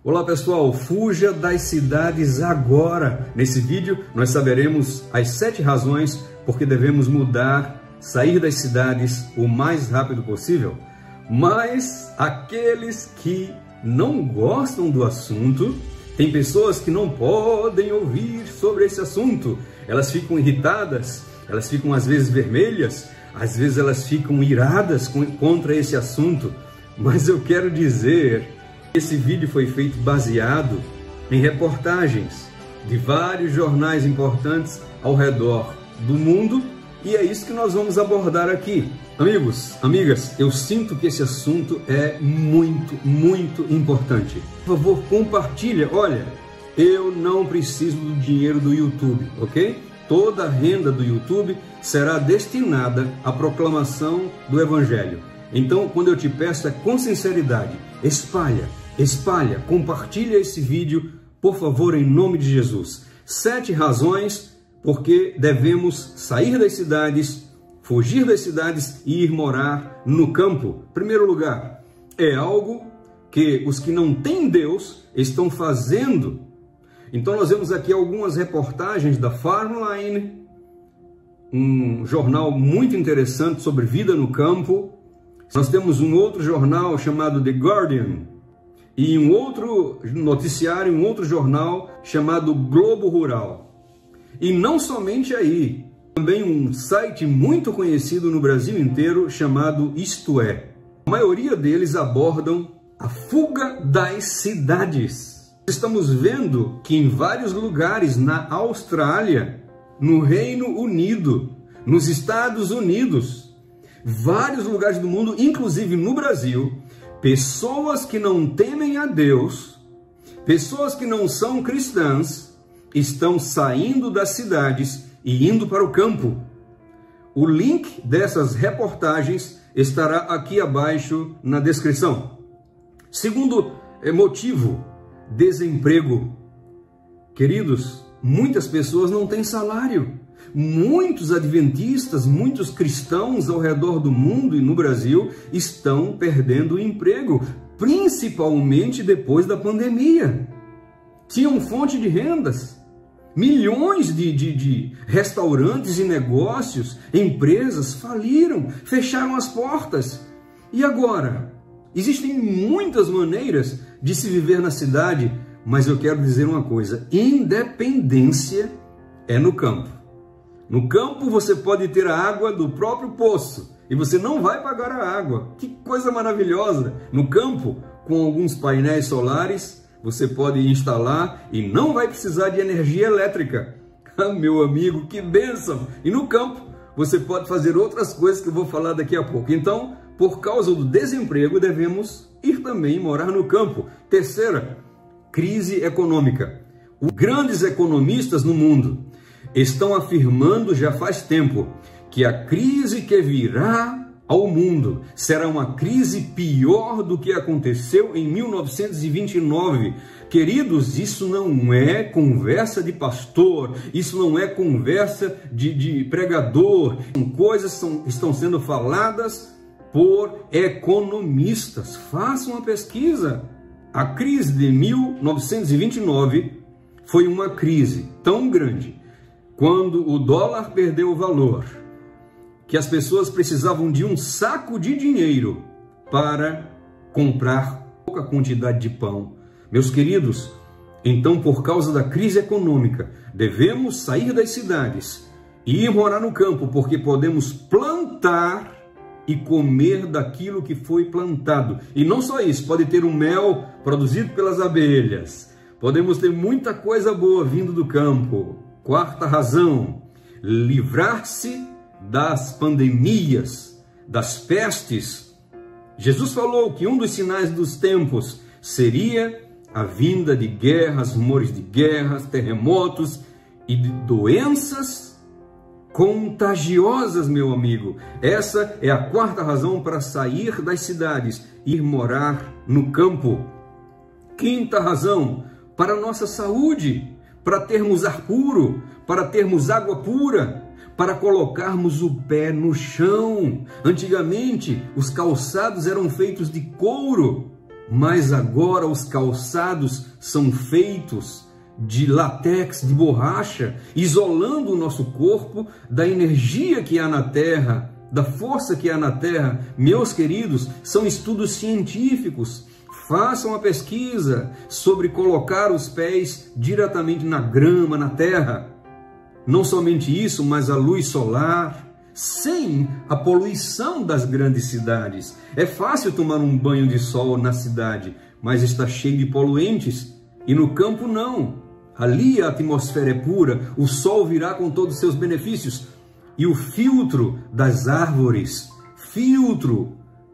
Olá pessoal, fuja das cidades agora. Nesse vídeo nós saberemos as 7 razões por que devemos mudar, sair das cidades o mais rápido possível. Mas aqueles que não gostam do assunto, tem pessoas que não podem ouvir sobre esse assunto. Elas ficam irritadas, elas ficam às vezes vermelhas, às vezes elas ficam iradas contra esse assunto. Mas eu quero dizer, esse vídeo foi feito baseado em reportagens de vários jornais importantes ao redor do mundo e é isso que nós vamos abordar aqui. Amigos, amigas, eu sinto que esse assunto é muito importante. Por favor, compartilha. Olha, eu não preciso do dinheiro do YouTube, ok? Toda a renda do YouTube será destinada à proclamação do Evangelho. Então, quando eu te peço é com sinceridade, espalha, compartilha esse vídeo, por favor, em nome de Jesus. 7 razões porque devemos sair das cidades, fugir das cidades e ir morar no campo. Primeiro lugar, é algo que os que não têm Deus estão fazendo. Então nós vemos aqui algumas reportagens da Farmline, um jornal muito interessante sobre vida no campo. Nós temos um outro jornal chamado The Guardian e um outro noticiário, um outro jornal chamado Globo Rural. E não somente aí, também um site muito conhecido no Brasil inteiro chamado Isto É. A maioria deles abordam a fuga das cidades. Estamos vendo que em vários lugares na Austrália, no Reino Unido, nos Estados Unidos, vários lugares do mundo, inclusive no Brasil, pessoas que não temem a Deus, pessoas que não são cristãs, estão saindo das cidades e indo para o campo. O link dessas reportagens estará aqui abaixo na descrição. Segundo motivo, desemprego. Queridos, muitas pessoas não têm salário. Muitos adventistas, muitos cristãos ao redor do mundo e no Brasil estão perdendo o emprego, principalmente depois da pandemia. Tinham fonte de rendas. Milhões de restaurantes e negócios, empresas faliram, fecharam as portas. E agora? Existem muitas maneiras de se viver na cidade, mas eu quero dizer uma coisa: independência é no campo. No campo você pode ter a água do próprio poço e você não vai pagar a água. Que coisa maravilhosa! No campo, com alguns painéis solares, você pode instalar e não vai precisar de energia elétrica. Ah, meu amigo, que bênção! E no campo, você pode fazer outras coisas que eu vou falar daqui a pouco. Então, por causa do desemprego, devemos ir também morar no campo. Terceira, crise econômica. Os grandes economistas no mundo estão afirmando já faz tempo que a crise que virá ao mundo será uma crise pior do que aconteceu em 1929. Queridos, isso não é conversa de pastor, isso não é conversa de pregador. Coisas estão sendo faladas por economistas. Façam uma pesquisa. A crise de 1929 foi uma crise tão grande, quando o dólar perdeu o valor, que as pessoas precisavam de um saco de dinheiro para comprar pouca quantidade de pão. Meus queridos, então por causa da crise econômica, devemos sair das cidades e ir morar no campo, porque podemos plantar e comer daquilo que foi plantado. E não só isso, pode ter o mel produzido pelas abelhas, podemos ter muita coisa boa vindo do campo. Quarta razão, livrar-se das pandemias, das pestes. Jesus falou que um dos sinais dos tempos seria a vinda de guerras, rumores de guerras, terremotos e de doenças contagiosas, meu amigo. Essa é a quarta razão para sair das cidades e ir morar no campo. Quinta razão, para a nossa saúde, para termos ar puro, para termos água pura, para colocarmos o pé no chão. Antigamente, os calçados eram feitos de couro. mas agora os calçados são feitos de látex, de borracha, isolando o nosso corpo da energia que há na terra, da força que há na terra. Meus queridos, são estudos científicos. Façam a pesquisa sobre colocar os pés diretamente na grama, na terra. Não somente isso, mas a luz solar, sem a poluição das grandes cidades. É fácil tomar um banho de sol na cidade, mas está cheio de poluentes. E no campo não. Ali a atmosfera é pura, o sol virá com todos os seus benefícios. E o filtro das árvores,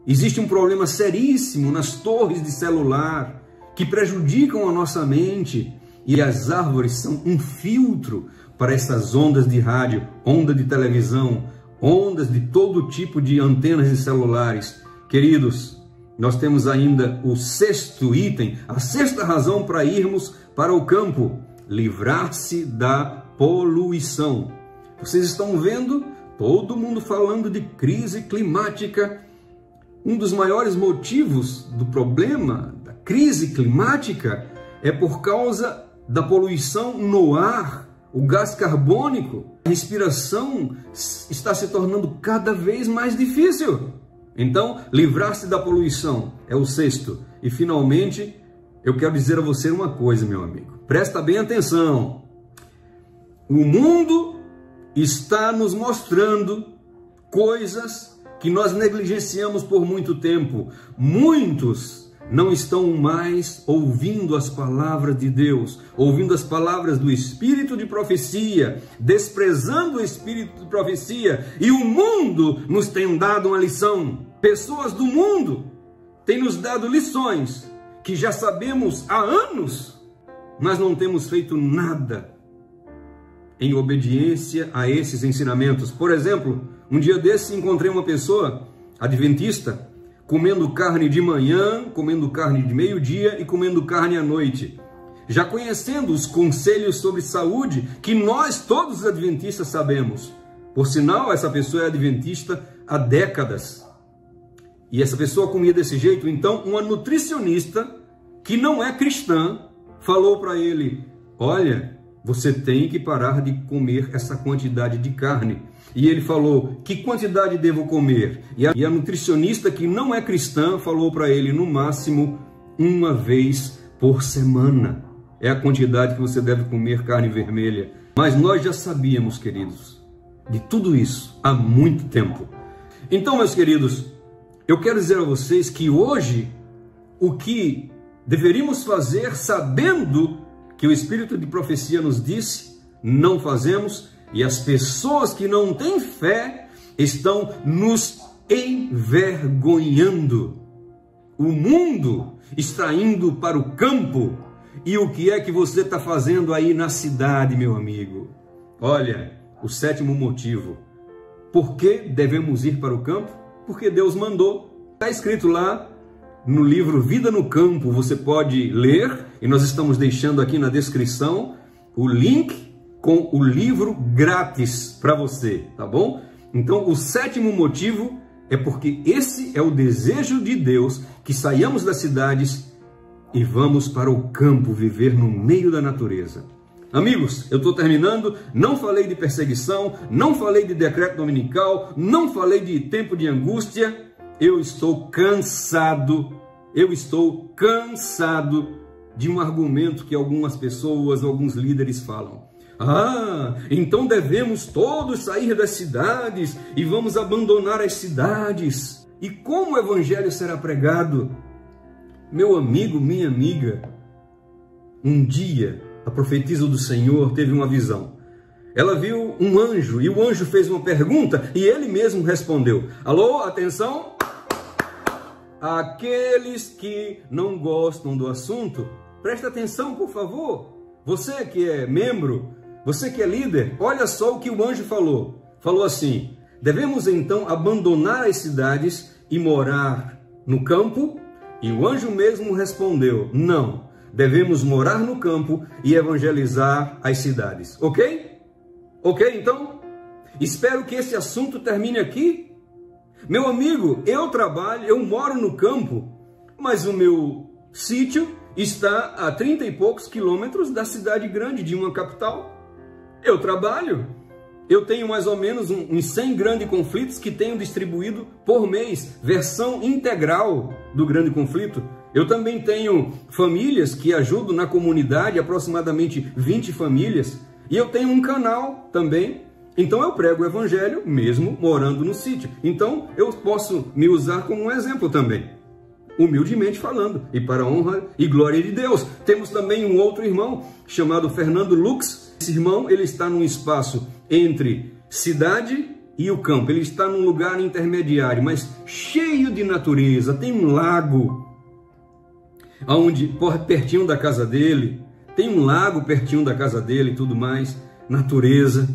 existe um problema seríssimo nas torres de celular, que prejudicam a nossa mente. E as árvores são um filtro para essas ondas de rádio, onda de televisão, ondas de todo tipo de antenas de celulares. Queridos, nós temos ainda o sexto item, a sexta razão para irmos para o campo: livrar-se da poluição. Vocês estão vendo todo mundo falando de crise climática. Um dos maiores motivos do problema da crise climática é por causa da poluição no ar, o gás carbônico. A respiração está se tornando cada vez mais difícil. Então, livrar-se da poluição é o sexto. E finalmente, eu quero dizer a você uma coisa, meu amigo. Presta bem atenção. O mundo está nos mostrando coisas que nós negligenciamos por muito tempo. Muitos não estão mais ouvindo as palavras de Deus, ouvindo as palavras do Espírito de profecia, desprezando o Espírito de profecia, e o mundo nos tem dado uma lição. Pessoas do mundo têm nos dado lições que já sabemos há anos, mas não temos feito nada em obediência a esses ensinamentos. Por exemplo, um dia desses encontrei uma pessoa adventista comendo carne de manhã, comendo carne de meio-dia e comendo carne à noite, já conhecendo os conselhos sobre saúde que nós todos os adventistas sabemos. Por sinal, essa pessoa é adventista há décadas. E essa pessoa comia desse jeito. Então, uma nutricionista que não é cristã falou para ele: olha, você tem que parar de comer essa quantidade de carne. E ele falou: que quantidade devo comer? E a nutricionista que não é cristã falou para ele: no máximo uma vez por semana. É a quantidade que você deve comer carne vermelha. Mas nós já sabíamos, queridos, de tudo isso há muito tempo. Então, meus queridos, eu quero dizer a vocês que hoje o que deveríamos fazer, sabendo que o Espírito de profecia nos disse, não fazemos, e as pessoas que não têm fé estão nos envergonhando. O mundo está indo para o campo. E o que é que você está fazendo aí na cidade, meu amigo? Olha, o sétimo motivo. Por que devemos ir para o campo? Porque Deus mandou. Está escrito lá no livro Vida no Campo. Você pode ler, e nós estamos deixando aqui na descrição o link com o livro grátis para você, tá bom? Então, o sétimo motivo é porque esse é o desejo de Deus, que saiamos das cidades e vamos para o campo viver no meio da natureza. Amigos, eu estou terminando. Não falei de perseguição, não falei de decreto dominical, não falei de tempo de angústia. Eu estou cansado de um argumento que algumas pessoas, alguns líderes falam. Ah, então devemos todos sair das cidades e vamos abandonar as cidades. E como o evangelho será pregado? Meu amigo, minha amiga, um dia a profetisa do Senhor teve uma visão. Ela viu um anjo e o anjo fez uma pergunta e ele mesmo respondeu. Alô, atenção! Aqueles que não gostam do assunto, presta atenção, por favor. Você que é membro, você que é líder, olha só o que o anjo falou. Falou assim: devemos então abandonar as cidades e morar no campo? E o anjo mesmo respondeu: não, devemos morar no campo e evangelizar as cidades. Ok? Ok, então? Espero que esse assunto termine aqui. Meu amigo, eu moro no campo mas o meu sítio está a 30 e poucos quilômetros da cidade grande, de uma capital. Eu trabalho, eu tenho mais ou menos uns 100 grandes conflitos que tenho distribuído por mês, versão integral do grande conflito. Eu também tenho famílias que ajudam na comunidade, aproximadamente 20 famílias, e eu tenho um canal também. Então eu prego o evangelho mesmo morando no sítio. Então eu posso me usar como um exemplo também, humildemente falando, e para a honra e glória de Deus. Temos também um outro irmão chamado Fernando Lux. Esse irmão, ele está num espaço entre cidade e o campo. Ele está num lugar intermediário, mas cheio de natureza. Tem um lago onde, pertinho da casa dele, tem um lago pertinho da casa dele e tudo mais, natureza.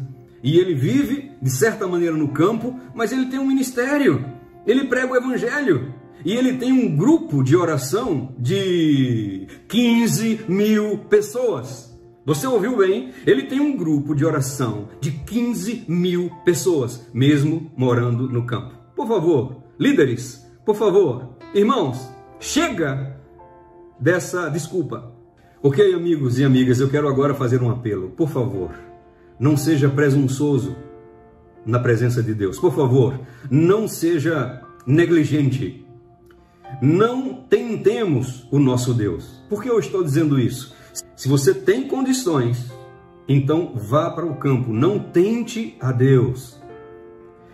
E ele vive, de certa maneira, no campo, mas ele tem um ministério, ele prega o evangelho. E ele tem um grupo de oração de 15 mil pessoas. Você ouviu bem? Ele tem um grupo de oração de 15 mil pessoas, mesmo morando no campo. Por favor, líderes, por favor, irmãos, chega dessa desculpa. Ok, amigos e amigas, eu quero agora fazer um apelo. Por favor, não seja presunçoso na presença de Deus. Por favor, não seja negligente. Não tentemos o nosso Deus. Por que eu estou dizendo isso? Se você tem condições, então vá para o campo. Não tente a Deus.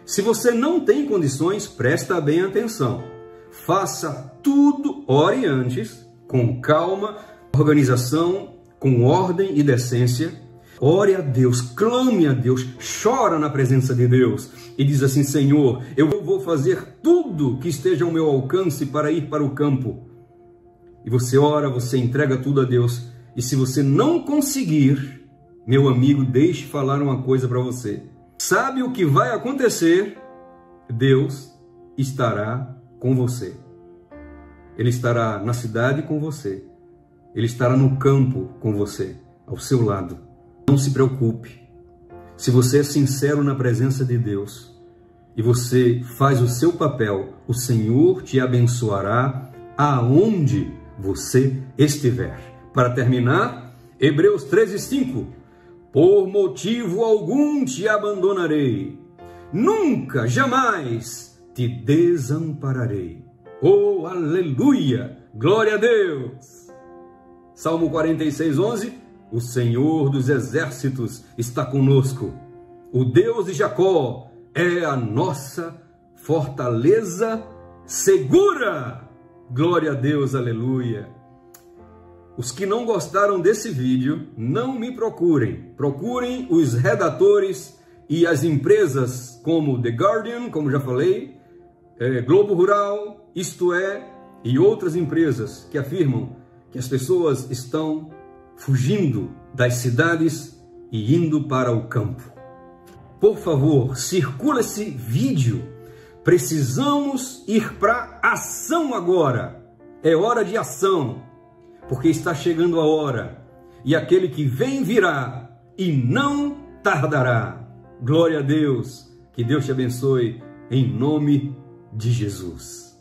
Se você não tem condições, presta bem atenção. Faça tudo, ore antes, com calma, organização, com ordem e decência. Ore a Deus, clame a Deus, chora na presença de Deus e diz assim: Senhor, eu vou fazer tudo que esteja ao meu alcance para ir para o campo. E você ora, você entrega tudo a Deus. E se você não conseguir, meu amigo, deixe falar uma coisa para você. Sabe o que vai acontecer? Deus estará com você. Ele estará na cidade com você. Ele estará no campo com você, ao seu lado. Não se preocupe. Se você é sincero na presença de Deus e você faz o seu papel, o Senhor te abençoará aonde você estiver. Para terminar, Hebreus 13:5. Por motivo algum te abandonarei. Nunca, jamais te desampararei. Oh, aleluia! Glória a Deus! Salmo 46:11. O Senhor dos exércitos está conosco. O Deus de Jacó é a nossa fortaleza segura. Glória a Deus, aleluia. Os que não gostaram desse vídeo, não me procurem. Procurem os redatores e as empresas como The Guardian, como já falei, Globo Rural, Isto É, e outras empresas que afirmam que as pessoas estão fugindo das cidades e indo para o campo. Por favor, circula esse vídeo. Precisamos ir para ação agora. É hora de ação, porque está chegando a hora. E aquele que vem virá e não tardará. Glória a Deus. Que Deus te abençoe em nome de Jesus.